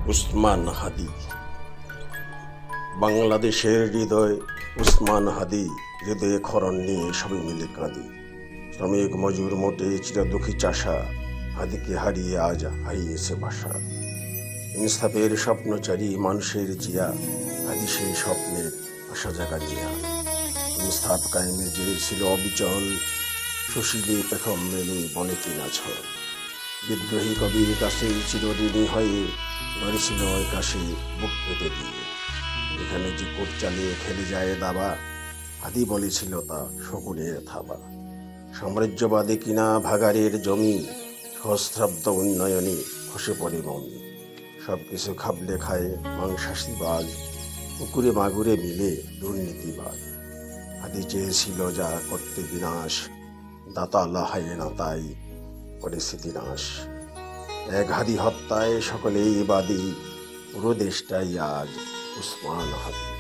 উসমান হাদি। বাংলাদেশের হৃদয় উসমান হাদি, হৃদয়ে ক্ষরণ নিয়ে সবে মিলে কাঁদি। শ্রমিক মজুর মোটে চিরদুঃখী চাষা, হাদিকে হারিয়ে আজ হারিয়েছে বাসা। ইনসাফের স্বপ্নচারী মানুষের জিয়া, হাদি সেই স্বপ্নের আশা জাগা জিয়া। ইনসাফ কায়েমে যে ছিল অবিচল, সুশীলে পেখম মেলে বনে কিনা ছল। বিদ্রোহী কবির কাছে চিরঋণী হয়ে ধরেছিল ওই কাশে বুক পেতে দিয়ে। এখানে যে কোট চালিয়ে খেলে যায় দাবা, হাদি বলেছিল তা শকুনের থাবা। সাম্রাজ্যবাদী কিনা ভাগাড়ের জমি, সহস্রাব্দ উন্নয়নে খসে পড়ে মমি। সব কিছু খাবলে খায় মাংসাশীবাজ, পুকুরে মাগুরে মিলে দুর্নীতিবাজ। হাদি চেয়েছিল যা করতে বিনাশ, দাতা লাহায় না তাই করেছে দিনাশ। এক হাদি হত্যায় সকলেই বাদী, পুরো দেশটাই আজ উসমান হাদি।